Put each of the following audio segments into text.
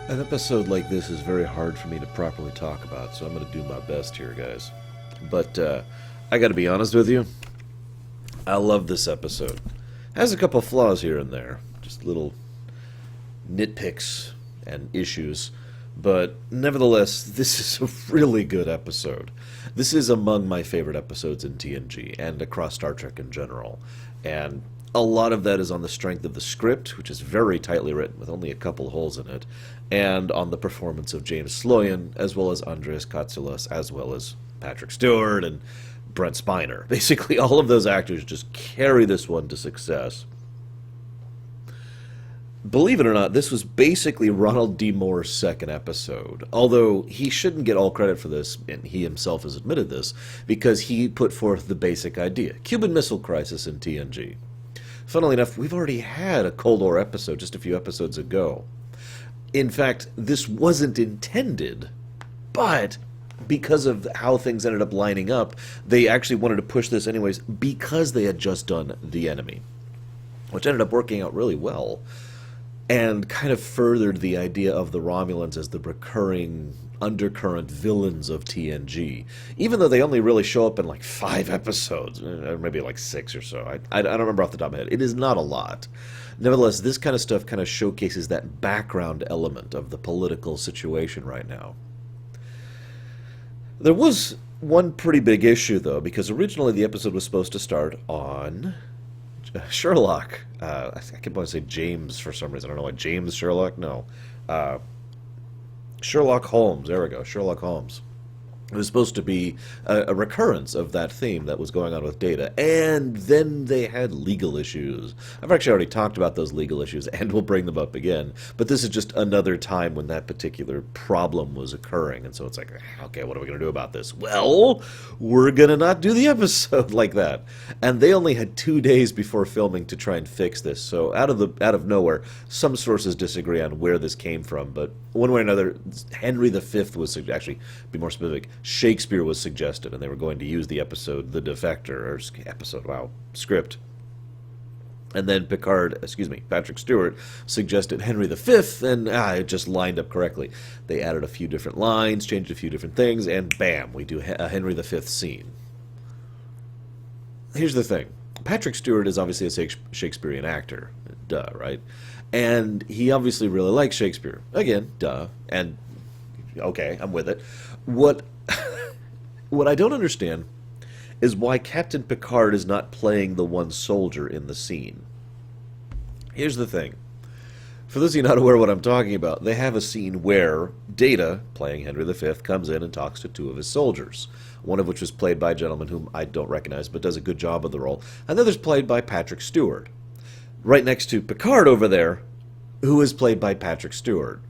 An episode like this is very hard for me to properly talk about, so I'm going to do my best here, guys. But I got to be honest with you, I love this episode. Has a couple flaws here and there, just little nitpicks and issues, but nevertheless, this is a really good episode. This is among my favorite episodes in TNG and across Star Trek in general. And a lot of that is on the strength of the script, which is very tightly written with only a couple holes in it, and on the performance of James Sloyan, as well as Andreas Katsoulas, as well as Patrick Stewart and Brent Spiner. Basically, all of those actors just carry this one to success. Believe it or not, this was basically Ronald D. Moore's second episode. Although he shouldn't get all credit for this, and he himself has admitted this, because he put forth the basic idea. Cuban Missile Crisis in TNG. Funnily enough, we've already had a Cold War episode just a few episodes ago. In fact, this wasn't intended, but because of how things ended up lining up, they actually wanted to push this anyways because they had just done The Enemy, which ended up working out really well and kind of furthered the idea of the Romulans as the recurring undercurrent villains of TNG, even though they only really show up in like 5 episodes, or maybe like 6 or so. I don't remember off the top of my head. It is not a lot. Nevertheless, this kind of stuff kind of showcases that background element of the political situation right now. There was one pretty big issue, though, because originally the episode was supposed to start on Sherlock. I keep wanting to say James for some reason. I don't know why. James Sherlock? No. Sherlock Holmes. There we go. Sherlock Holmes. It was supposed to be a recurrence of that theme that was going on with Data. And then they had legal issues. I've actually already talked about those legal issues, and we'll bring them up again. But this is just another time when that particular problem was occurring. And so it's like, okay, what are we going to do about this? Well, we're going to not do the episode like that. And they only had 2 days before filming to try and fix this. So out of nowhere, some sources disagree on where this came from. But one way or another, Henry V was, actually, be more specific, Shakespeare was suggested, and they were going to use the episode The Defector, or script. And then Patrick Stewart suggested Henry V, and it just lined up correctly. They added a few different lines, changed a few different things, and bam, we do a Henry V scene. Here's the thing. Patrick Stewart is obviously a Shakespearean actor. Duh, right? And he obviously really likes Shakespeare. Again, duh. And, okay, I'm with it. What I don't understand is why Captain Picard is not playing the one soldier in the scene. Here's the thing. For those of you not aware of what I'm talking about, they have a scene where Data, playing Henry V, comes in and talks to 2 of his soldiers, one of which was played by a gentleman whom I don't recognize but does a good job of the role, and the other's played by Patrick Stewart. Right next to Picard over there, who is played by Patrick Stewart.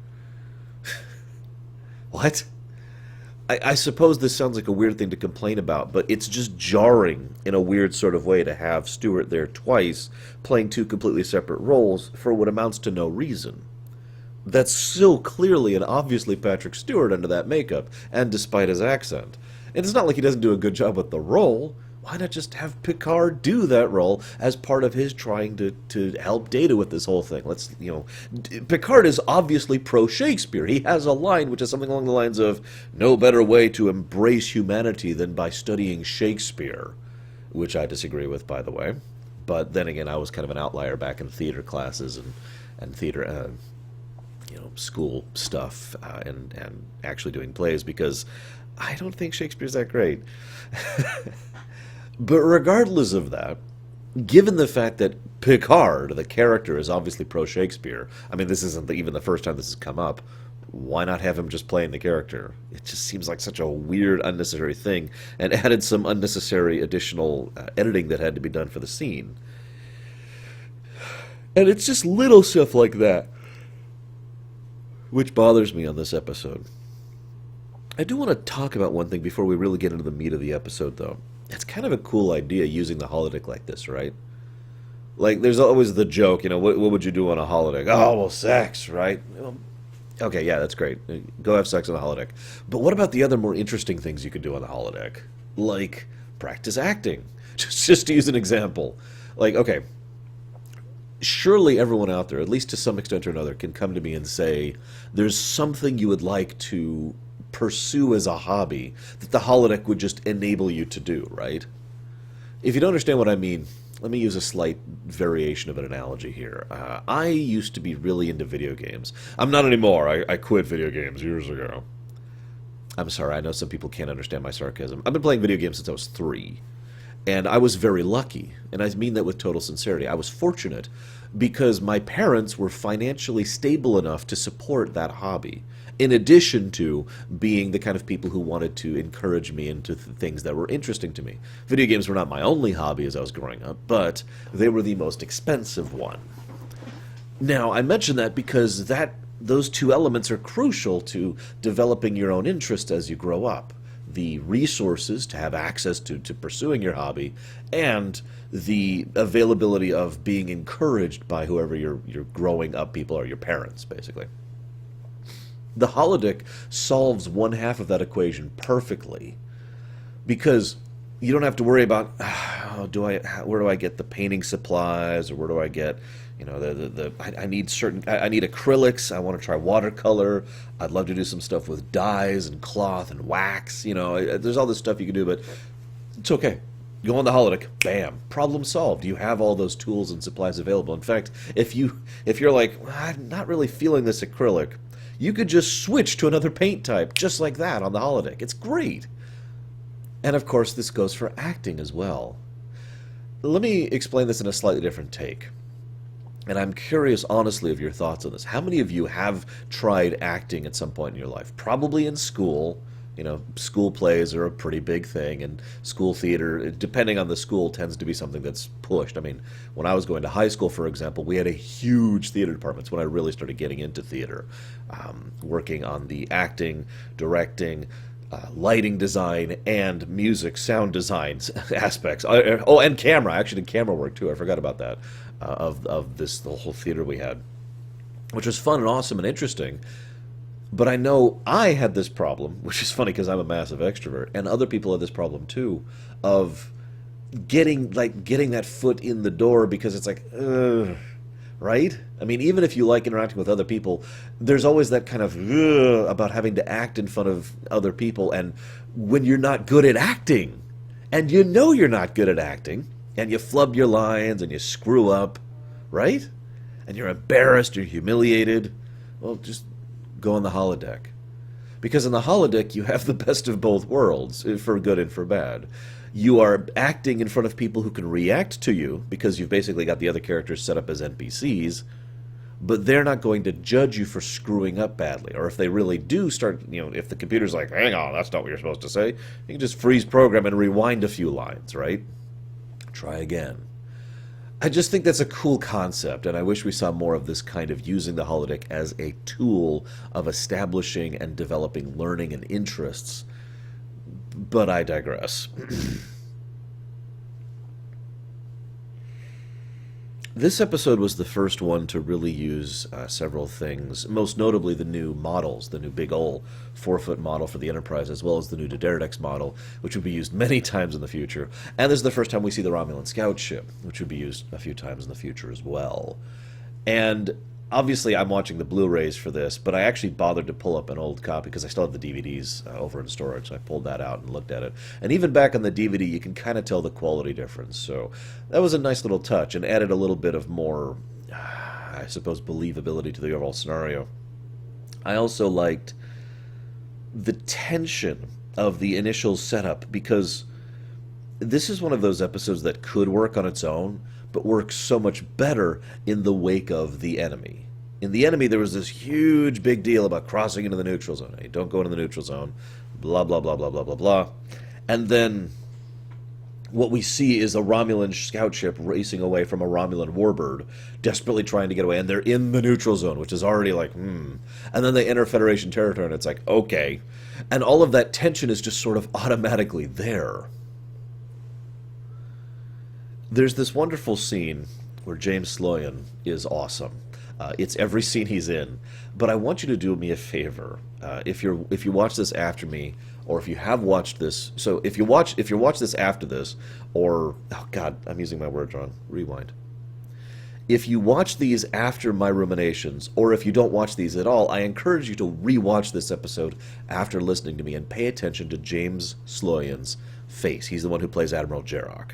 What? I suppose this sounds like a weird thing to complain about, but it's just jarring in a weird sort of way to have Stewart there twice, playing 2 completely separate roles for what amounts to no reason. That's so clearly and obviously Patrick Stewart under that makeup, and despite his accent. And it's not like he doesn't do a good job with the role. Why not just have Picard do that role as part of his trying to help Data with this whole thing? Picard is obviously pro-Shakespeare. He has a line which is something along the lines of, no better way to embrace humanity than by studying Shakespeare, which I disagree with, by the way. But then again, I was kind of an outlier back in theater classes and theater, school stuff, and actually doing plays, because I don't think Shakespeare's that great. But regardless of that, given the fact that Picard, the character, is obviously pro-Shakespeare, I mean, this isn't even the first time this has come up, why not have him just playing the character? It just seems like such a weird, unnecessary thing, and added some unnecessary additional editing that had to be done for the scene. And it's just little stuff like that which bothers me on this episode. I do want to talk about one thing before we really get into the meat of the episode, though. It's kind of a cool idea using the holodeck like this, right? Like, there's always the joke, what would you do on a holodeck? Oh, well, sex, right? Okay, yeah, that's great. Go have sex on a holodeck. But what about the other more interesting things you could do on the holodeck? Like, practice acting. Just to use an example. Like, okay, surely everyone out there, at least to some extent or another, can come to me and say there's something you would like to pursue as a hobby that the holodeck would just enable you to do, right? If you don't understand what I mean, let me use a slight variation of an analogy here. I used to be really into video games. I'm not anymore. I quit video games years ago. I'm sorry, I know some people can't understand my sarcasm. I've been playing video games since I was 3. And I was very lucky, and I mean that with total sincerity. I was fortunate because my parents were financially stable enough to support that hobby, in addition to being the kind of people who wanted to encourage me into things that were interesting to me. Video games were not my only hobby as I was growing up, but they were the most expensive one. Now, I mention that because those two elements are crucial to developing your own interest as you grow up. The resources to have access to pursuing your hobby, and the availability of being encouraged by whoever your growing up people are, your parents, basically. The holodeck solves one half of that equation perfectly, because you don't have to worry about where do I get the painting supplies, or where do I get, you know, I need acrylics. I want to try watercolor. I'd love to do some stuff with dyes and cloth and wax. You know, there's all this stuff you can do, but it's okay. Go on the holodeck, bam, problem solved. You have all those tools and supplies available. In fact, if you're like, I'm not really feeling this acrylic, you could just switch to another paint type just like that on the holodeck. It's great. And of course, this goes for acting as well. Let me explain this in a slightly different take. And I'm curious, honestly, of your thoughts on this. How many of you have tried acting at some point in your life? Probably in school. You know, school plays are a pretty big thing, and school theater, depending on the school, tends to be something that's pushed. I mean, when I was going to high school, for example, we had a huge theater department. It's when I really started getting into theater, working on the acting, directing, lighting design, and music, sound design aspects. Oh, and camera. I actually did camera work, too. I forgot about that. The whole theater we had, which was fun and awesome and interesting. But I know I had this problem, which is funny because I'm a massive extrovert, and other people have this problem too, of getting that foot in the door, because it's like, right? I mean, even if you like interacting with other people, there's always that kind of about having to act in front of other people, and when you're not good at acting, and you know you're not good at acting, and you flub your lines, and you screw up, right? And you're embarrassed, you're humiliated, well, just go on the holodeck. Because in the holodeck, you have the best of both worlds, for good and for bad. You are acting in front of people who can react to you, because you've basically got the other characters set up as NPCs, but they're not going to judge you for screwing up badly. Or if they really do start, you know, if the computer's like, hang on, that's not what you're supposed to say, you can just freeze program and rewind a few lines, right? Try again. I just think that's a cool concept, and I wish we saw more of this kind of using the holodeck as a tool of establishing and developing learning and interests. But I digress. This episode was the first one to really use several things, most notably the new models, the new big ol' 4-foot model for the Enterprise, as well as the new Dederadex model, which would be used many times in the future. And this is the first time we see the Romulan scout ship, which would be used a few times in the future as well. And obviously I'm watching the Blu-rays for this, but I actually bothered to pull up an old copy because I still have the DVDs over in storage, so I pulled that out and looked at it. And even back on the DVD, you can kind of tell the quality difference, so that was a nice little touch and added a little bit of more, I suppose, believability to the overall scenario. I also liked the tension of the initial setup, because this is one of those episodes that could work on its own, but works so much better in the wake of the enemy. In the enemy, there was this huge big deal about crossing into the neutral zone. Hey, don't go into the neutral zone, blah, blah, blah, blah, blah, blah, blah. And then what we see is a Romulan scout ship racing away from a Romulan warbird, desperately trying to get away, and they're in the neutral zone, which is already like, And then they enter Federation territory, and it's like, okay. And all of that tension is just sort of automatically there. There's this wonderful scene where James Sloyan is awesome. It's every scene he's in. But I want you to do me a favor. If you watch this after me, or if you have watched this, so if you watch this after this, or oh god, I'm using my words wrong. Rewind. If you watch these after my ruminations, or if you don't watch these at all, I encourage you to rewatch this episode after listening to me and pay attention to James Sloyan's face. He's the one who plays Admiral Jarek.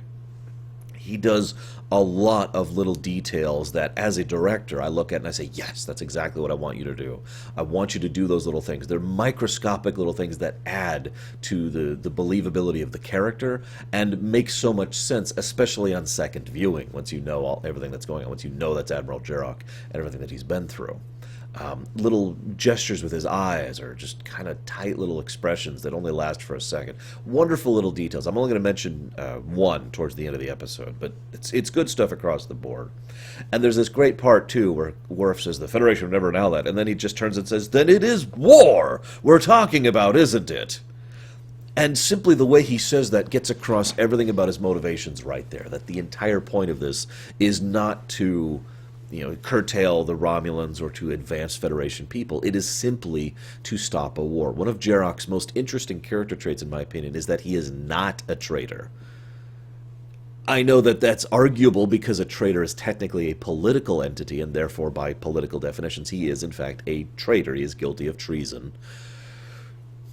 He does a lot of little details that, as a director, I look at and I say, yes, that's exactly what I want you to do. I want you to do those little things. They're microscopic little things that add to the believability of the character and make so much sense, especially on second viewing, once you know everything that's going on, once you know that's Admiral Jarek and everything that he's been through. Little gestures with his eyes, or just kind of tight little expressions that only last for a second. Wonderful little details. I'm only going to mention one towards the end of the episode, but it's good stuff across the board. And there's this great part, too, where Worf says, the Federation would never allow that, and then he just turns and says, then it is war we're talking about, isn't it? And simply the way he says that gets across everything about his motivations right there, that the entire point of this is not to curtail the Romulans or to advance Federation people. It is simply to stop a war. One of Jarek's most interesting character traits, in my opinion, is that he is not a traitor. I know that that's arguable because a traitor is technically a political entity, and therefore, by political definitions, he is, in fact, a traitor. He is guilty of treason.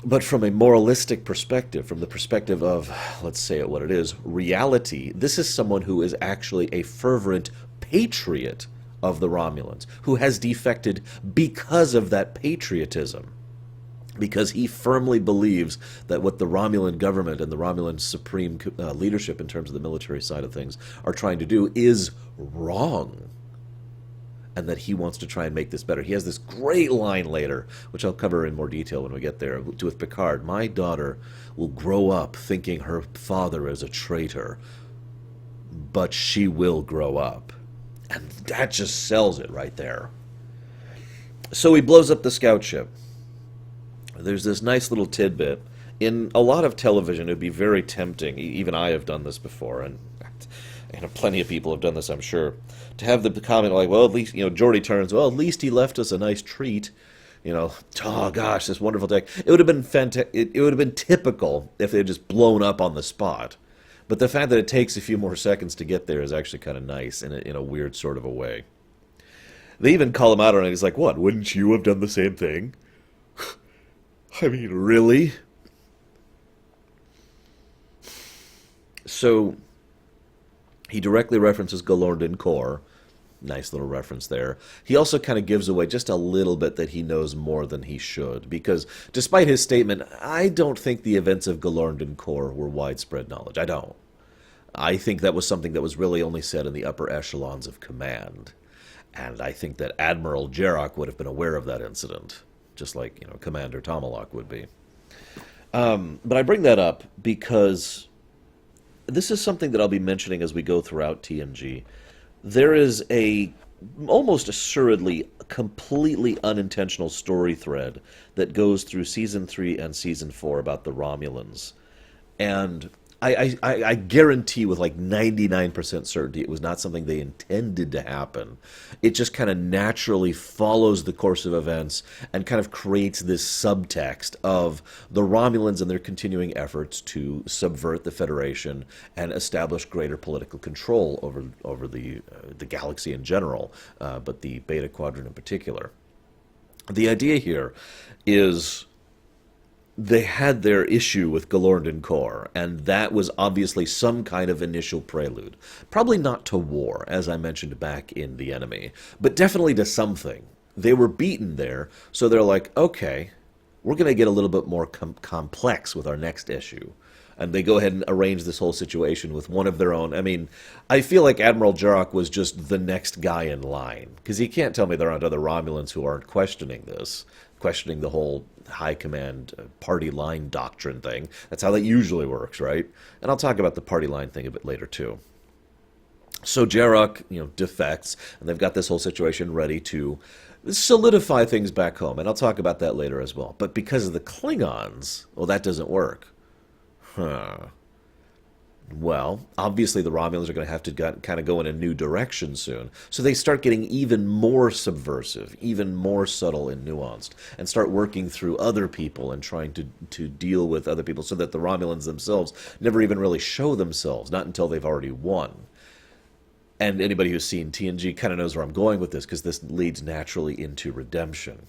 But from a moralistic perspective, from the perspective of, let's say it what it is, reality, this is someone who is actually a fervent patriot of the Romulans, who has defected because of that patriotism, because he firmly believes that what the Romulan government and the Romulan supreme leadership in terms of the military side of things are trying to do is wrong, and that he wants to try and make this better. He has this great line later, which I'll cover in more detail when we get there, with Picard. My daughter will grow up thinking her father is a traitor, but she will grow up. And that just sells it right there. So he blows up the scout ship. There's this nice little tidbit. In a lot of television, it would be very tempting, even I have done this before, and plenty of people have done this, I'm sure, to have the comment like, well, at least, Geordi turns, well, at least he left us a nice treat. Oh gosh, this wonderful tech. It would have been it would have been typical if they had just blown up on the spot. But the fact that it takes a few more seconds to get there is actually kind of nice in a weird sort of a way. They even call him out on it. He's like, what, wouldn't you have done the same thing? I mean, really? So, he directly references Galorndon Core. Nice little reference there. He also kind of gives away just a little bit that he knows more than he should, because despite his statement, I don't think the events of Galorndon Core were widespread knowledge. I don't. I think that was something that was really only said in the upper echelons of command. And I think that Admiral Jarek would have been aware of that incident, just like, Commander Tomalak would be. But I bring that up because this is something that I'll be mentioning as we go throughout TNG. There is a almost assuredly completely unintentional story thread that goes through Season 3 and Season 4 about the Romulans. And I guarantee with like 99% certainty it was not something they intended to happen. It just kind of naturally follows the course of events and kind of creates this subtext of the Romulans and their continuing efforts to subvert the Federation and establish greater political control over the galaxy in general, but the Beta Quadrant in particular. The idea here is they had their issue with Galorndon Core, and that was obviously some kind of initial prelude. Probably not to war, as I mentioned back in The Enemy, but definitely to something. They were beaten there, so they're like, okay, we're going to get a little bit more complex with our next issue. And they go ahead and arrange this whole situation with one of their own. I mean, I feel like Admiral Jarek was just the next guy in line, because you can't tell me there aren't other Romulans who aren't questioning this, questioning the whole high command party line doctrine thing. That's how that usually works, right? And I'll talk about the party line thing a bit later, too. So Jarek, defects, and they've got this whole situation ready to solidify things back home, and I'll talk about that later as well. But because of the Klingons, well, that doesn't work. Well, obviously the Romulans are going to have to kind of go in a new direction soon. So they start getting even more subversive, even more subtle and nuanced, and start working through other people and trying to deal with other people so that the Romulans themselves never even really show themselves, not until they've already won. And anybody who's seen TNG kind of knows where I'm going with this, because this leads naturally into redemption.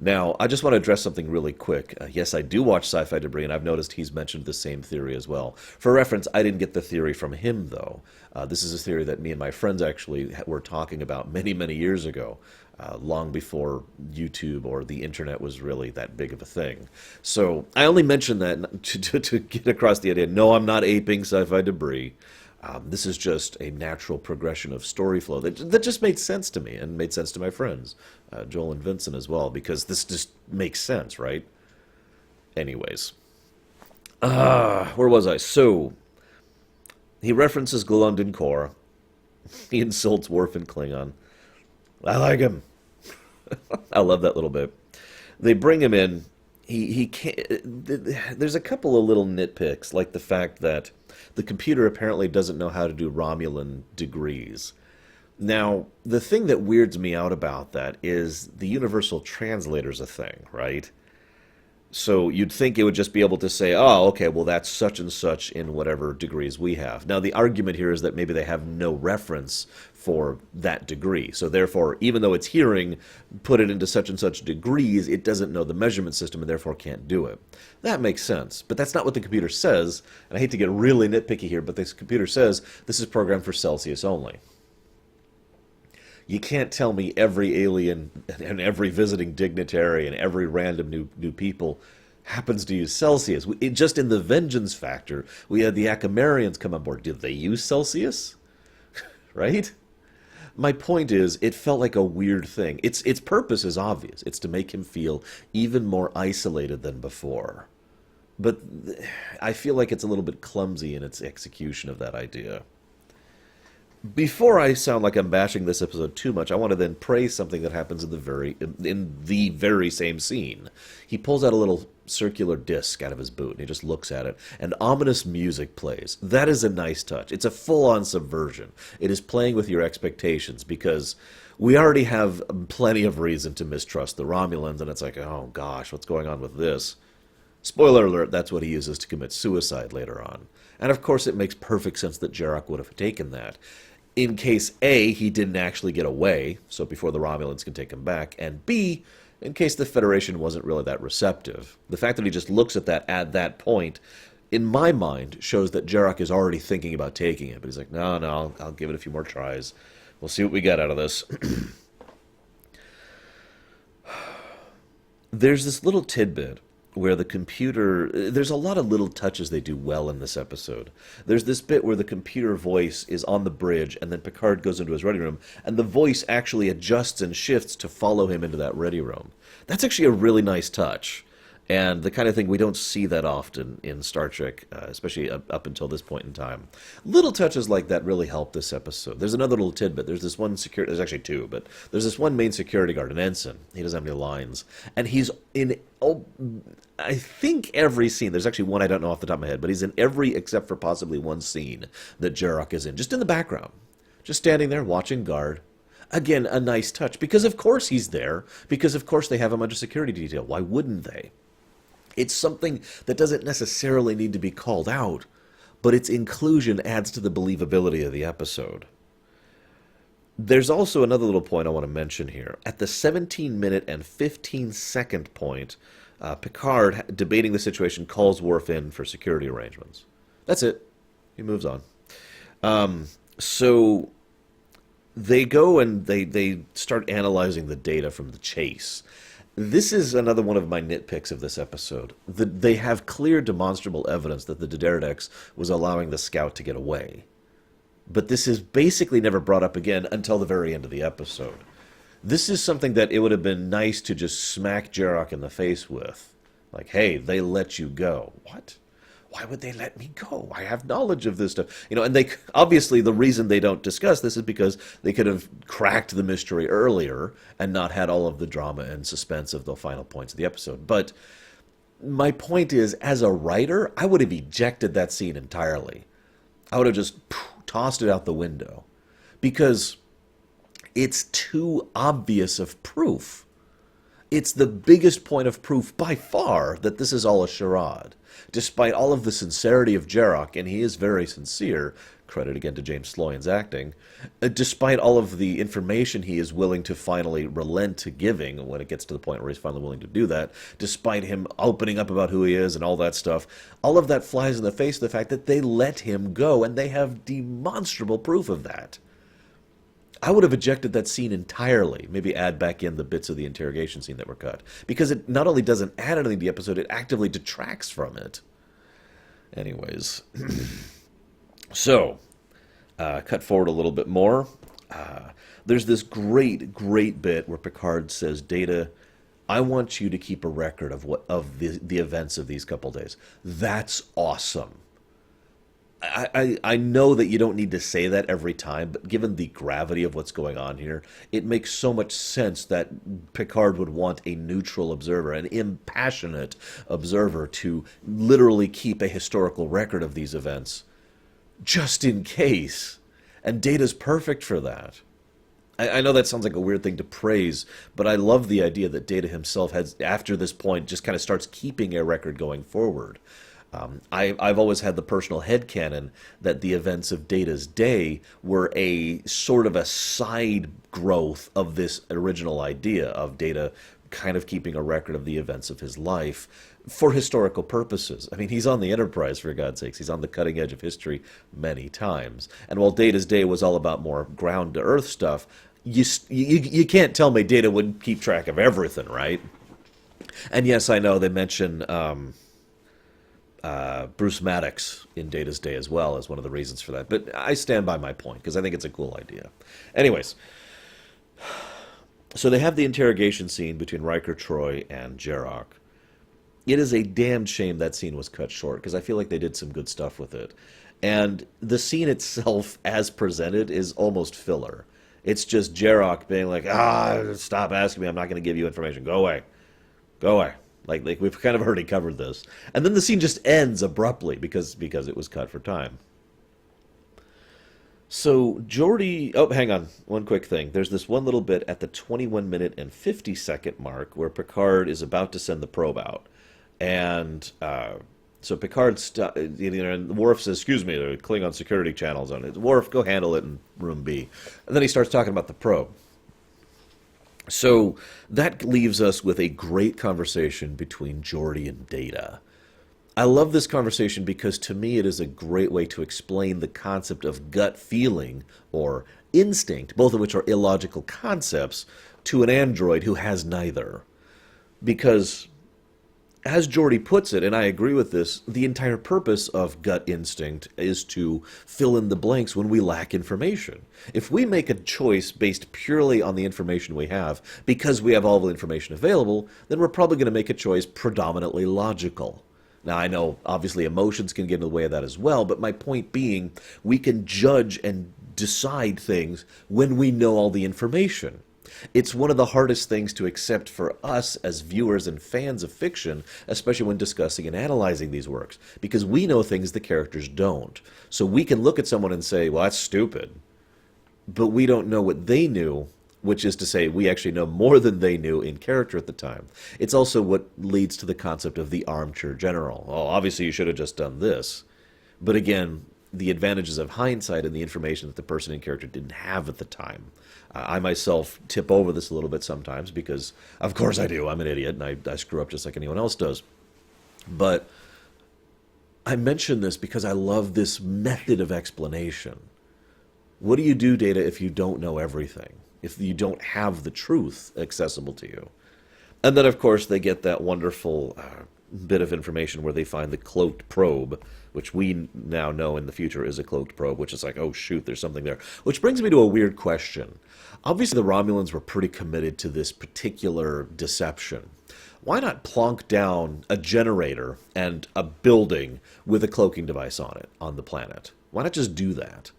Now, I just want to address something really quick. Yes, I do watch Sci-Fi Debris, and I've noticed he's mentioned the same theory as well. For reference, I didn't get the theory from him, though. This is a theory that me and my friends actually were talking about many, many years ago, long before YouTube or the internet was really that big of a thing. So I only mentioned that to get across the idea. No, I'm not aping Sci-Fi Debris. This is just a natural progression of story flow that just made sense to me and made sense to my friends, Joel and Vincent as well, because this just makes sense, right? Anyways. Where was I? So, he references Glundin Core. He insults Worf and Klingon. I like him. I love that little bit. They bring him in. He can't. There's a couple of little nitpicks, like the fact that the computer apparently doesn't know how to do Romulan degrees. Now, the thing that weirds me out about that is the universal translator's a thing, right? So you'd think it would just be able to say, oh, okay, well, that's such and such in whatever degrees we have. Now, the argument here is that maybe they have no reference for that degree. So therefore, even though it's hearing, put it into such and such degrees, it doesn't know the measurement system and therefore can't do it. That makes sense. But that's not what the computer says. And I hate to get really nitpicky here, but this computer says this is programmed for Celsius only. You can't tell me every alien and every visiting dignitary and every random new people happens to use Celsius. Just in the Vengeance Factor, we had the Akamarians come on board. Did they use Celsius? Right? My point is, it felt like a weird thing. Its purpose is obvious. It's to make him feel even more isolated than before. But I feel like it's a little bit clumsy in its execution of that idea. Before I sound like I'm bashing this episode too much, I want to then praise something that happens in the very same scene. He pulls out a little circular disc out of his boot, and he just looks at it, and ominous music plays. That is a nice touch. It's a full-on subversion. It is playing with your expectations, because we already have plenty of reason to mistrust the Romulans, and it's like, oh gosh, what's going on with this? Spoiler alert, that's what he uses to commit suicide later on. And of course it makes perfect sense that Jarek would have taken that. In case A, he didn't actually get away, so before the Romulans can take him back, and B, in case the Federation wasn't really that receptive. The fact that he just looks at that point, in my mind, shows that Jarek is already thinking about taking it. But he's like, no, I'll give it a few more tries. We'll see what we get out of this. There's this little tidbit where the computer... There's a lot of little touches they do well in this episode. There's this bit where the computer voice is on the bridge, and then Picard goes into his ready room, and the voice actually adjusts and shifts to follow him into that ready room. That's actually a really nice touch, and the kind of thing we don't see that often in Star Trek, especially up until this point in time. Little touches like that really help this episode. There's another little tidbit. There's this one security... There's actually two, but there's this one main security guard, an ensign. He doesn't have any lines. And he's in... I think every scene... There's actually one I don't know off the top of my head, but he's in every except for possibly one scene that Jarek is in. Just in the background. Just standing there watching guard. Again, a nice touch. Because of course he's there. Because of course they have him under security detail. Why wouldn't they? It's something that doesn't necessarily need to be called out, but its inclusion adds to the believability of the episode. There's also another little point I want to mention here. At the 17-minute and 15-second point, Picard, debating the situation, calls Worf in for security arrangements. That's it. He moves on. So they go and they start analyzing the data from the chase. This is another one of my nitpicks of this episode. They have clear, demonstrable evidence that the D'Derdex was allowing the scout to get away. But this is basically never brought up again until the very end of the episode. This is something that it would have been nice to just smack Jarek in the face with. Like, hey, they let you go. What? Why would they let me go? I have knowledge of this stuff. You know, and they obviously the reason they don't discuss this is because they could have cracked the mystery earlier and not had all of the drama and suspense of the final points of the episode. But my point is, as a writer, I would have ejected that scene entirely. I would have just tossed it out the window. Because it's too obvious of proof. It's the biggest point of proof by far that this is all a charade. Despite all of the sincerity of Jarek, and he is very sincere, credit again to James Sloyan's acting, despite all of the information he is willing to finally relent to giving when it gets to the point where he's finally willing to do that, despite him opening up about who he is and all that stuff, all of that flies in the face of the fact that they let him go, and they have demonstrable proof of that. I would have ejected that scene entirely, maybe add back in the bits of the interrogation scene that were cut, because it not only doesn't add anything to the episode, it actively detracts from it. Anyways, so, cut forward a little bit more. There's this great bit where Picard says, Data, I want you to keep a record of the events of these couple days. That's awesome. I know that you don't need to say that every time, but given the gravity of what's going on here, it makes so much sense that Picard would want a neutral observer, an impassionate observer, to literally keep a historical record of these events, just in case. And Data's perfect for that. I know that sounds like a weird thing to praise, but I love the idea that Data himself has, after this point, just kind of starts keeping a record going forward. I've always had the personal headcanon that the events of Data's day were a sort of a side growth of this original idea of Data kind of keeping a record of the events of his life for historical purposes. I mean, he's on the Enterprise, for God's sakes. He's on the cutting edge of history many times. And while Data's day was all about more ground-to-earth stuff, you can't tell me Data wouldn't keep track of everything, right? And yes, I know they mention Bruce Maddox in Data's Day as well as one of the reasons for that. But I stand by my point because I think it's a cool idea. Anyways, so they have the interrogation scene between Riker, Troy, and Jarek. It is a damn shame that scene was cut short because I feel like they did some good stuff with it. And the scene itself, as presented, is almost filler. It's just Jarek being like, stop asking me. I'm not going to give you information. Go away. Go away. Like we've kind of already covered this. And then the scene just ends abruptly because it was cut for time. So Geordi... Oh, hang on. One quick thing. There's this one little bit at the 21-minute and 50-second mark where Picard is about to send the probe out. And so Picard... and Worf says, excuse me, there are Klingon security channels on it. Worf, go handle it in room B. And then he starts talking about the probe. So that leaves us with a great conversation between Geordi and Data. I love this conversation because to me it is a great way to explain the concept of gut feeling or instinct, both of which are illogical concepts, to an android who has neither. Because, as Geordi puts it, and I agree with this, the entire purpose of gut instinct is to fill in the blanks when we lack information. If we make a choice based purely on the information we have, because we have all the information available, then we're probably going to make a choice predominantly logical. Now, I know, obviously, emotions can get in the way of that as well, but my point being, we can judge and decide things when we know all the information. It's one of the hardest things to accept for us as viewers and fans of fiction, especially when discussing and analyzing these works, because we know things the characters don't. So we can look at someone and say, well, that's stupid. But we don't know what they knew, which is to say we actually know more than they knew in character at the time. It's also what leads to the concept of the armchair general. Oh, obviously you should have just done this. But again, the advantages of hindsight and the information that the person in character didn't have at the time. I myself tip over this a little bit sometimes because, of course I do, I'm an idiot and I screw up just like anyone else does. But I mention this because I love this method of explanation. What do you do, Data, if you don't know everything? If you don't have the truth accessible to you? And then, of course, they get that wonderful bit of information where they find the cloaked probe, which we now know in the future is a cloaked probe, which is like, oh, shoot, there's something there. Which brings me to a weird question. Obviously, the Romulans were pretty committed to this particular deception. Why not plonk down a generator and a building with a cloaking device on it, on the planet? Why not just do that?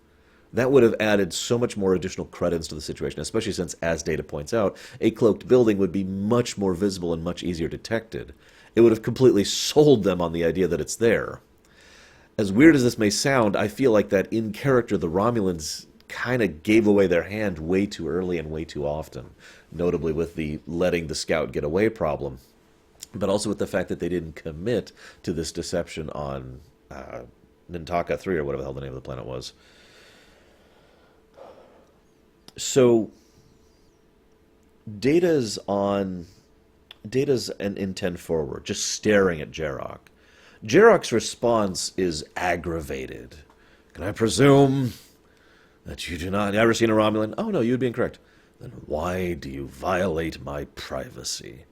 That would have added so much more additional credence to the situation, especially since, as Data points out, a cloaked building would be much more visible and much easier detected. It would have completely sold them on the idea that it's there. As weird as this may sound, I feel like that in character the Romulans kind of gave away their hand way too early and way too often, notably with the letting the scout get away problem, but also with the fact that they didn't commit to this deception on Mintaka 3, or whatever the hell the name of the planet was. So Data's on Data's in 10 forward, just staring at Jarok. Jarok's response is aggravated. Can I presume that you do not ever seen a Romulan? Oh no, you'd be incorrect. Then why do you violate my privacy?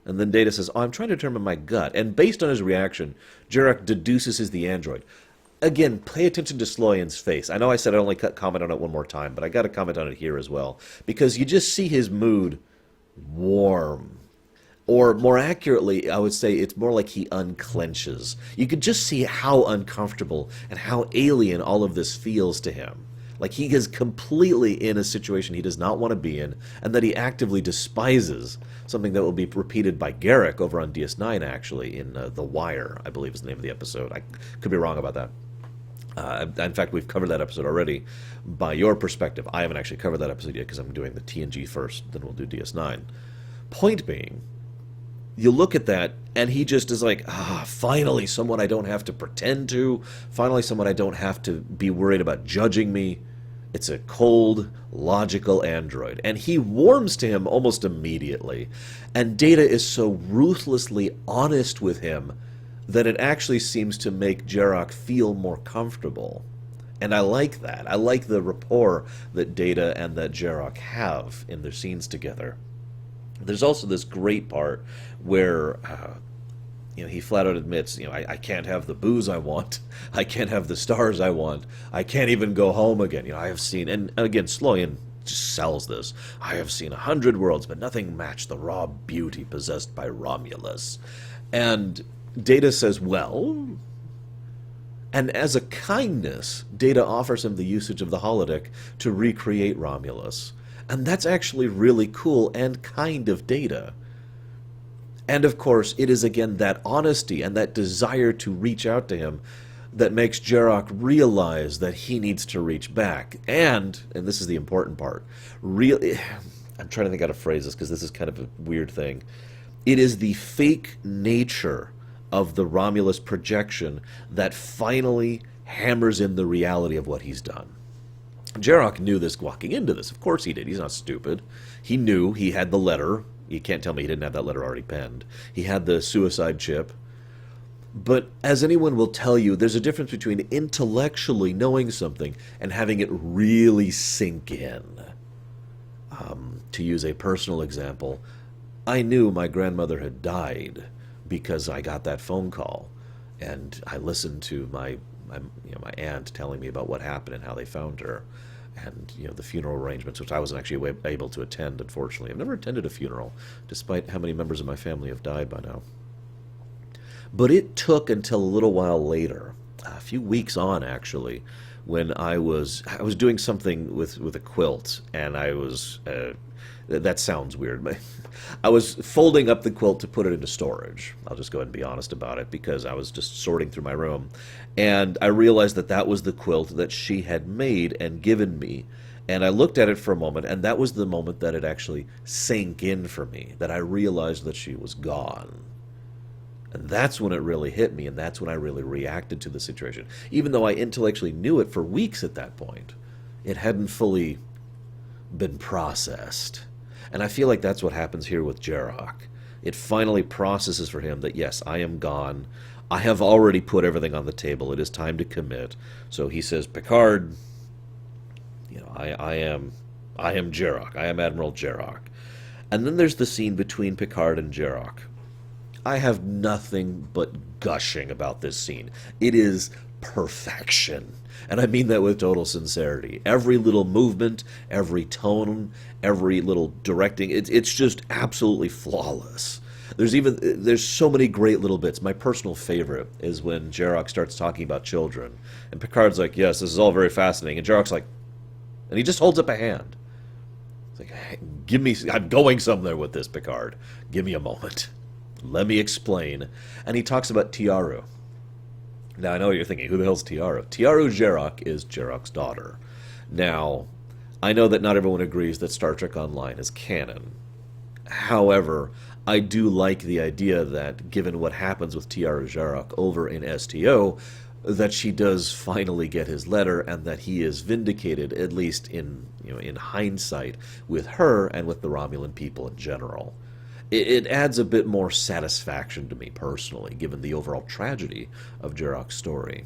And then Data says, oh, I'm trying to determine my gut. And based on his reaction, Jarek deduces he's the android. Again, pay attention to Sloyan's face. I know I said I'd only comment on it one more time, but I got to comment on it here as well. Because you just see his mood warm. Or more accurately, I would say it's more like he unclenches. You could just see how uncomfortable and how alien all of this feels to him. Like he is completely in a situation he does not want to be in, and that he actively despises. Something that will be repeated by Garrick over on DS9, actually, in The Wire, I believe is the name of the episode. I could be wrong about that. In fact, we've covered that episode already by your perspective. I haven't actually covered that episode yet because I'm doing the TNG first, then we'll do DS9. Point being, you look at that, and he just is like, finally someone I don't have to pretend to. Finally someone I don't have to be worried about judging me. It's a cold, logical android. And he warms to him almost immediately. And Data is so ruthlessly honest with him that it actually seems to make Jarok feel more comfortable. And I like that. I like the rapport that Data and that Jarok have in their scenes together. There's also this great part where he flat out admits, I can't have the booze I want. I can't have the stars I want. I can't even go home again. I have seen, and again, Sloyan just sells this. I have seen 100 worlds, but nothing matched the raw beauty possessed by Romulus. And Data says, well, and as a kindness, Data offers him the usage of the holodeck to recreate Romulus. And that's actually really cool and kind of Data. And of course, it is again that honesty and that desire to reach out to him that makes Jarok realize that he needs to reach back. And this is the important part, really, I'm trying to think how to phrase this because this is kind of a weird thing. It is the fake nature of the Romulus projection that finally hammers in the reality of what he's done. Jarok knew this walking into this. Of course he did. He's not stupid. He knew he had the letter. You can't tell me he didn't have that letter already penned. He had the suicide chip. But as anyone will tell you, there's a difference between intellectually knowing something and having it really sink in. To use a personal example, I knew my grandmother had died because I got that phone call. And I listened to my aunt telling me about what happened and how they found her, and the funeral arrangements, which I wasn't actually able to attend, unfortunately. I've never attended a funeral, despite how many members of my family have died by now. But it took until a little while later, a few weeks on actually, when I was doing something with a quilt, and I was that sounds weird, but I was folding up the quilt to put it into storage. I'll just go ahead and be honest about it, because I was just sorting through my room, and I realized that that was the quilt that she had made and given me. And I looked at it for a moment, and that was the moment that it actually sank in for me, that I realized that she was gone. And that's when it really hit me, and that's when I really reacted to the situation. Even though I intellectually knew it for weeks at that point, it hadn't fully been processed. And I feel like that's what happens here with Jarok. It finally processes for him that, yes, I am gone. I have already put everything on the table. It is time to commit. So he says, Picard, I am Jarok. I am Admiral Jarok. And then there's the scene between Picard and Jarok. I have nothing but gushing about this scene. It is perfection. And I mean that with total sincerity. Every little movement, every tone, every little directing, it's just absolutely flawless. There's so many great little bits. My personal favorite is when Jarok starts talking about children. And Picard's like, yes, this is all very fascinating. And Jarok's like, and he just holds up a hand. It's like, hey, I'm going somewhere with this, Picard. Give me a moment. Let me explain. And he talks about Tiaru. Now, I know what you're thinking. Who the hell's Tiaru? Tiaru Jarok is Jarok's daughter. Now, I know that not everyone agrees that Star Trek Online is canon. However, I do like the idea that, given what happens with Tiaru Jarok over in STO, that she does finally get his letter, and that he is vindicated, at least in hindsight, with her and with the Romulan people in general. It adds a bit more satisfaction to me personally, given the overall tragedy of Jarek's story.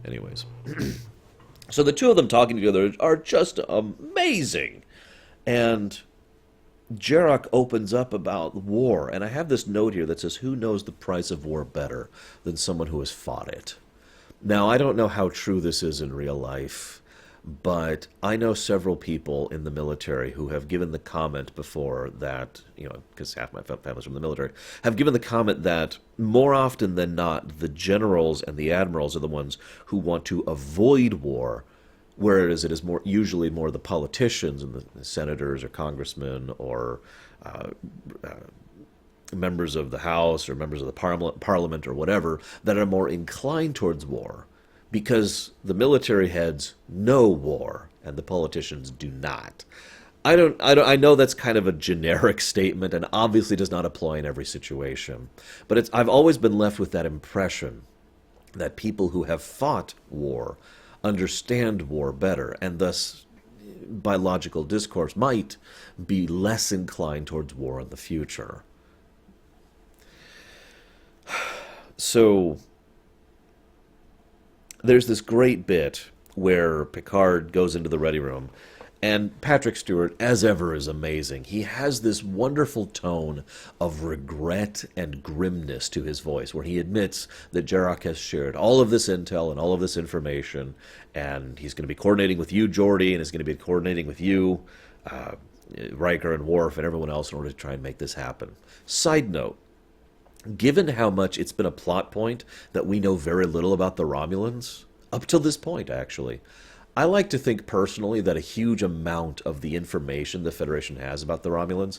Anyways, so the two of them talking together are just amazing, and Jarek opens up about war, and I have this note here that says, "Who knows the price of war better than someone who has fought it?" Now, I don't know how true this is in real life, but I know several people in the military who have given the comment before that, because half my family's from the military, have given the comment that more often than not, the generals and the admirals are the ones who want to avoid war, whereas it is usually more the politicians and the senators or congressmen or members of the House or members of the Parliament or whatever that are more inclined towards war, because the military heads know war and the politicians do not. I know that's kind of a generic statement and obviously does not apply in every situation, but I've always been left with that impression that people who have fought war understand war better, and thus, by logical discourse, might be less inclined towards war in the future. So, there's this great bit where Picard goes into the ready room, and Patrick Stewart, as ever, is amazing. He has this wonderful tone of regret and grimness to his voice, where he admits that Jarek has shared all of this intel and all of this information, and he's going to be coordinating with you, Geordi, and he's going to be coordinating with you, Riker and Worf, and everyone else in order to try and make this happen. Side note, given how much it's been a plot point that we know very little about the Romulans, up till this point, actually, I like to think personally that a huge amount of the information the Federation has about the Romulans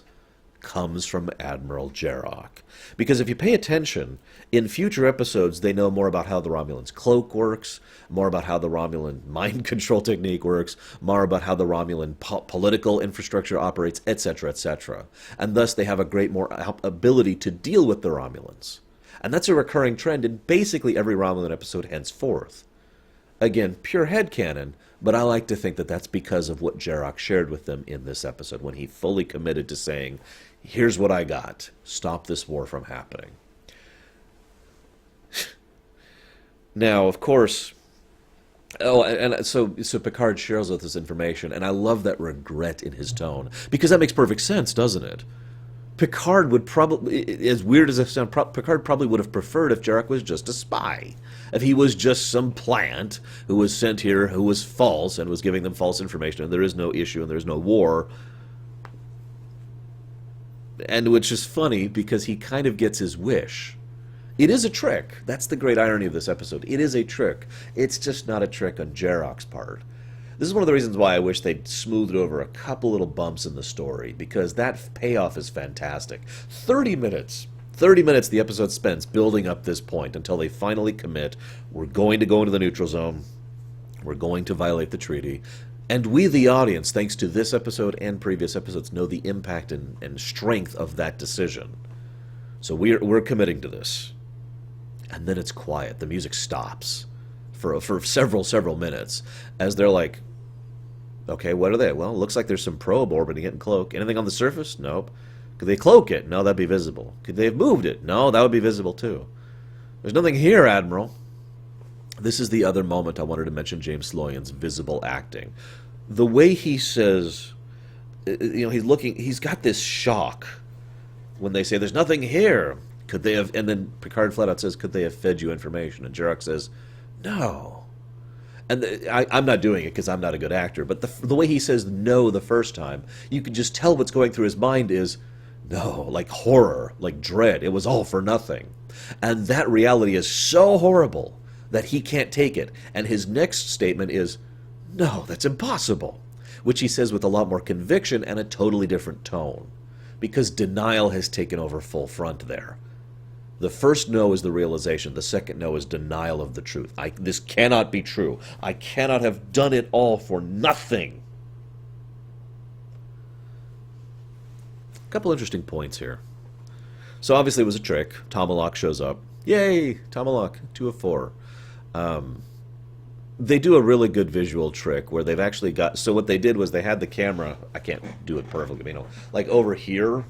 comes from Admiral Jarek. Because if you pay attention, in future episodes they know more about how the Romulan's cloak works, more about how the Romulan mind control technique works, more about how the Romulan political infrastructure operates, etc., etc. And thus they have a great more ability to deal with the Romulans. And that's a recurring trend in basically every Romulan episode henceforth. Again, pure headcanon, but I like to think that that's because of what Jarek shared with them in this episode, when he fully committed to saying, here's what I got. Stop this war from happening. Now, of course, and so Picard shares with this information, and I love that regret in his tone, because that makes perfect sense, doesn't it? Picard would probably, as weird as it sounds, Picard probably would have preferred if Jarek was just a spy. If he was just some plant who was sent here, who was false, and was giving them false information, and there is no issue, and there is no war. And which is funny, because he kind of gets his wish. It is a trick. That's the great irony of this episode. It is a trick. It's just not a trick on Jarek's part. This is one of the reasons why I wish they'd smoothed over a couple little bumps in the story, because that payoff is fantastic. 30 minutes the episode spends building up this point until they finally commit. We're going to go into the neutral zone. We're going to violate the treaty. And we, the audience, thanks to this episode and previous episodes, know the impact and strength of that decision. So we're committing to this. And then it's quiet. The music stops for several minutes as they're like, okay, what are they? Well, it looks like there's some probe orbiting it in cloak. Anything on the surface? Nope. Could they cloak it? No, that'd be visible. Could they have moved it? No, that would be visible too. There's nothing here, Admiral. This is the other moment I wanted to mention James Sloyan's visible acting. The way he says, he's got this shock when they say, there's nothing here. Could they have, and then Picard flat out says, could they have fed you information? And Jarek says, no. And I'm not doing it because I'm not a good actor, but the way he says no the first time, you can just tell what's going through his mind is, no, like horror, like dread. It was all for nothing. And that reality is so horrible that he can't take it. And his next statement is, no, that's impossible, which he says with a lot more conviction and a totally different tone, because denial has taken over full front there. The first no is the realization. The second no is denial of the truth. This cannot be true. I cannot have done it all for nothing. A couple interesting points here. So obviously it was a trick. Tomalak shows up. Yay! Tomalak, 2 of 4. They do a really good visual trick where they've actually got. So what they did was they had the camera. I can't do it perfectly, like over here,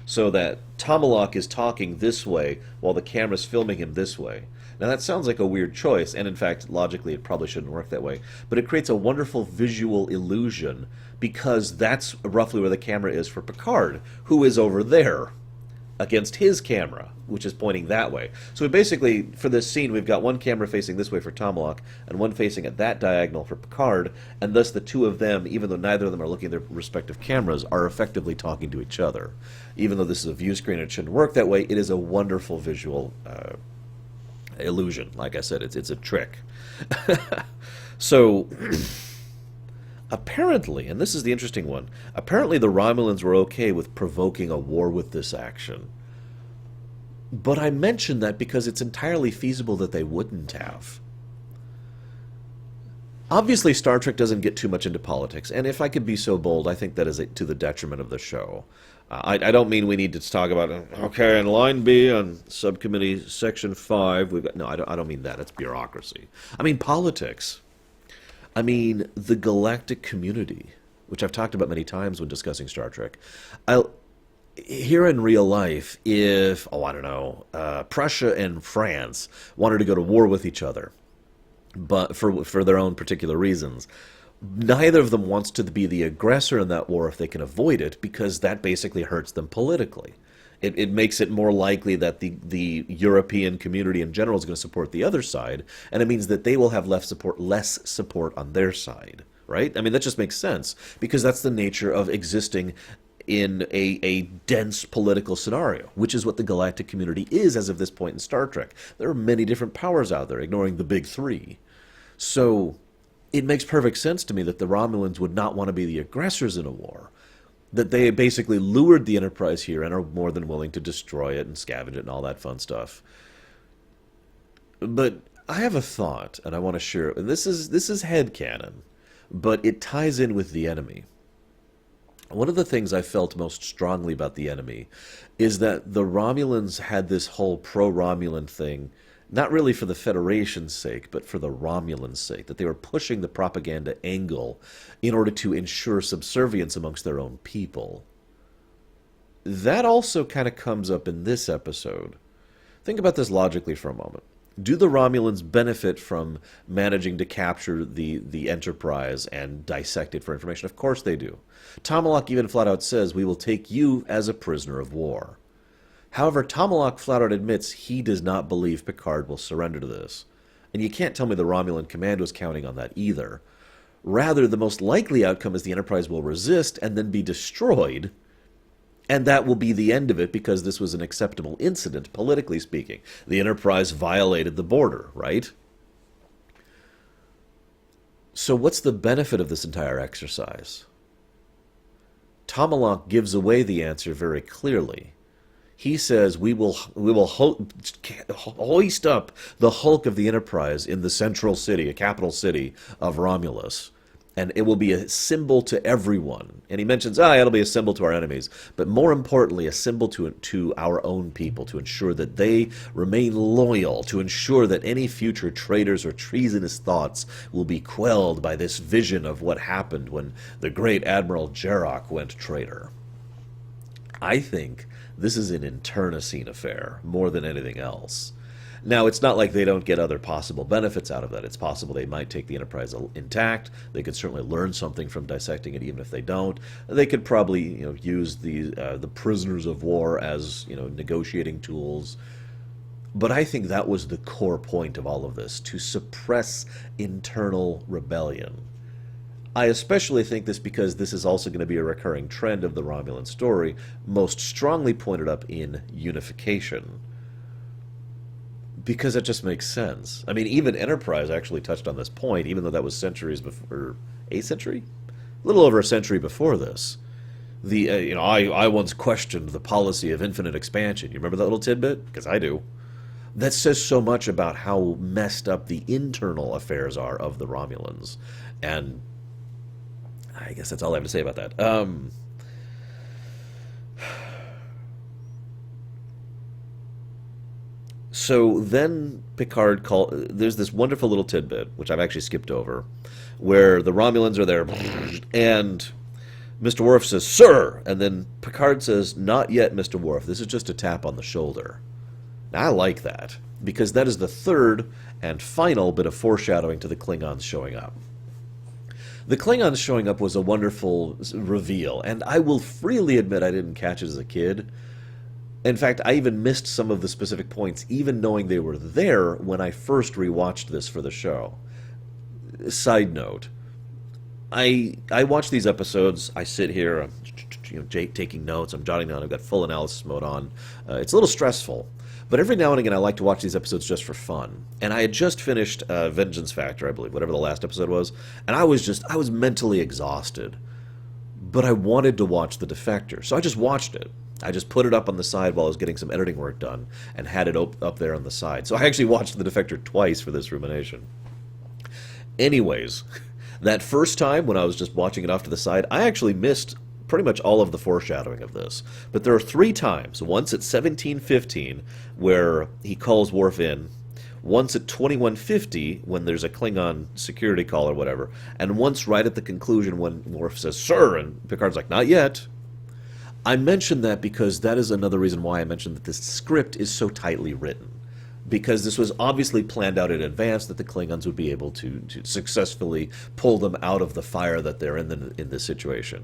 so that Tomalak is talking this way while the camera's filming him this way. Now that sounds like a weird choice, and in fact, logically, it probably shouldn't work that way. But it creates a wonderful visual illusion because that's roughly where the camera is for Picard, who is over there against his camera, which is pointing that way. So we basically, for this scene, we've got one camera facing this way for Tomalak, and one facing at that diagonal for Picard, and thus the two of them, even though neither of them are looking at their respective cameras, are effectively talking to each other. Even though this is a view screen and it shouldn't work that way, it is a wonderful visual illusion. Like I said, it's a trick. So... apparently, and this is the interesting one, apparently the Romulans were okay with provoking a war with this action. But I mention that because it's entirely feasible that they wouldn't have. Obviously, Star Trek doesn't get too much into politics, and if I could be so bold, I think that is to the detriment of the show. I don't mean we need to talk about, okay, in line B on Subcommittee Section 5, we've got... No, I don't mean that. It's bureaucracy. I mean politics. I mean, the galactic community, which I've talked about many times when discussing Star Trek. Here in real life, if, I don't know, Prussia and France wanted to go to war with each other, but for their own particular reasons, neither of them wants to be the aggressor in that war if they can avoid it, because that basically hurts them politically. It makes it more likely that the European community in general is going to support the other side, and it means that they will have less support on their side, right? I mean, that just makes sense, because that's the nature of existing in a dense political scenario, which is what the galactic community is as of this point in Star Trek. There are many different powers out there, ignoring the big three. So it makes perfect sense to me that the Romulans would not want to be the aggressors in a war, that they basically lured the Enterprise here and are more than willing to destroy it and scavenge it and all that fun stuff. But I have a thought, and I want to share it. And this is headcanon, but it ties in with the enemy. One of the things I felt most strongly about the enemy is that the Romulans had this whole pro-Romulan thing, not really for the Federation's sake, but for the Romulans' sake, that they were pushing the propaganda angle in order to ensure subservience amongst their own people. That also kind of comes up in this episode. Think about this logically for a moment. Do the Romulans benefit from managing to capture the Enterprise and dissect it for information? Of course they do. Tomalak even flat out says, "We will take you as a prisoner of war." However, Tomalak flat out admits he does not believe Picard will surrender to this. And you can't tell me the Romulan command was counting on that either. Rather, the most likely outcome is the Enterprise will resist and then be destroyed, and that will be the end of it because this was an acceptable incident, politically speaking. The Enterprise violated the border, right? So what's the benefit of this entire exercise? Tomalak gives away the answer very clearly. He says, we will hoist up the hulk of the Enterprise in the central city, a capital city of Romulus, and it will be a symbol to everyone. And he mentions, it'll be a symbol to our enemies, but more importantly, a symbol to our own people, to ensure that they remain loyal, to ensure that any future traitors or treasonous thoughts will be quelled by this vision of what happened when the great Admiral Jarek went traitor. I think this is an internecine affair, more than anything else. Now, it's not like they don't get other possible benefits out of that. It's possible they might take the Enterprise intact. They could certainly learn something from dissecting it, even if they don't. They could probably, use the prisoners of war as, negotiating tools. But I think that was the core point of all of this, to suppress internal rebellion. I especially think this because this is also going to be a recurring trend of the Romulan story, most strongly pointed up in Unification. Because it just makes sense. I mean, even Enterprise actually touched on this point, even though that was centuries before, a century? A little over a century before this. I once questioned the policy of infinite expansion. You remember that little tidbit? Because I do. That says so much about how messed up the internal affairs are of the Romulans. And I guess that's all I have to say about that. So then Picard there's this wonderful little tidbit, which I've actually skipped over, where the Romulans are there, and Mr. Worf says, "Sir," and then Picard says, "Not yet, Mr. Worf. This is just a tap on the shoulder." Now, I like that, because that is the third and final bit of foreshadowing to the Klingons showing up. The Klingons showing up was a wonderful reveal, and I will freely admit I didn't catch it as a kid. In fact, I even missed some of the specific points, even knowing they were there when I first rewatched this for the show. Side note, I watch these episodes, I sit here, I'm taking notes, I'm jotting down, I've got full analysis mode on. It's a little stressful, but every now and again I like to watch these episodes just for fun. And I had just finished Vengeance Factor, I believe, whatever the last episode was, and I was mentally exhausted. But I wanted to watch The Defector, so I just watched it. I just put it up on the side while I was getting some editing work done and had it up there on the side. So I actually watched The Defector twice for this rumination. Anyways, that first time when I was just watching it off to the side, I actually missed pretty much all of the foreshadowing of this. But there are 3 times. Once at 17:15, where he calls Worf in. Once at 21:50, when there's a Klingon security call or whatever. And once right at the conclusion when Worf says, "Sir," and Picard's like, "Not yet." I mentioned that because that is another reason why I mentioned that this script is so tightly written. Because this was obviously planned out in advance that the Klingons would be able to successfully pull them out of the fire that they're in this situation.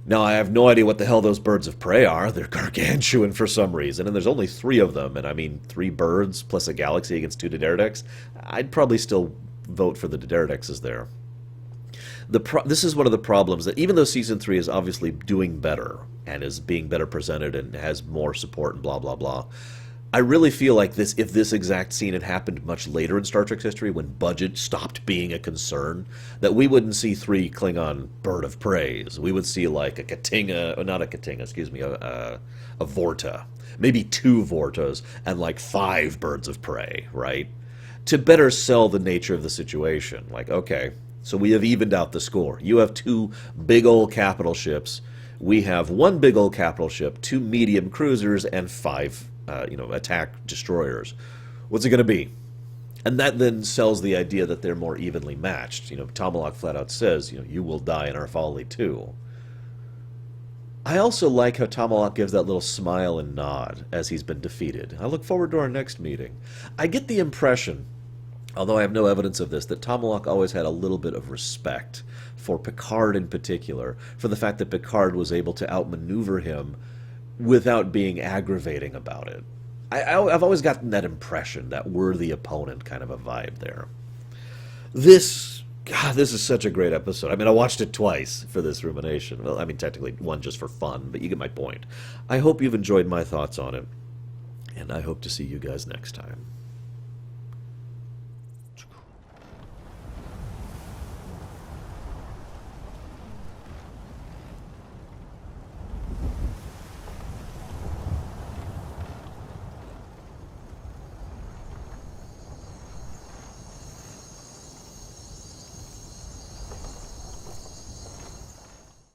Now, I have no idea what the hell those birds of prey are. They're gargantuan for some reason, and there's only 3 of them, and I mean 3 birds plus a galaxy against 2 Dederdecks. I'd probably still vote for the Dederdecks there. This is one of the problems, that even though Season 3 is obviously doing better, and is being better presented, and has more support, and blah, blah, blah, I really feel like if this exact scene had happened much later in Star Trek's history, when budget stopped being a concern, that we wouldn't see 3 Klingon bird of preys. We would see like a Katinga, not a Katinga, excuse me, a Vorta. Maybe 2 Vortas, and like 5 birds of prey, right? To better sell the nature of the situation. Like, okay, so we have evened out the score. You have 2 big old capital ships. We have 1 big old capital ship, 2 medium cruisers, and 5 attack destroyers. What's it going to be? And that then sells the idea that they're more evenly matched. Tomalak flat out says, you will die in our folly too. I also like how Tomalak gives that little smile and nod as he's been defeated. I look forward to our next meeting. I get the impression, although I have no evidence of this, that Tomalak always had a little bit of respect for Picard in particular, for the fact that Picard was able to outmaneuver him without being aggravating about it. I've always gotten that impression, that worthy opponent kind of a vibe there. This is such a great episode. I mean, I watched it twice for this rumination. Well, I mean, technically one just for fun, but you get my point. I hope you've enjoyed my thoughts on it, and I hope to see you guys next time.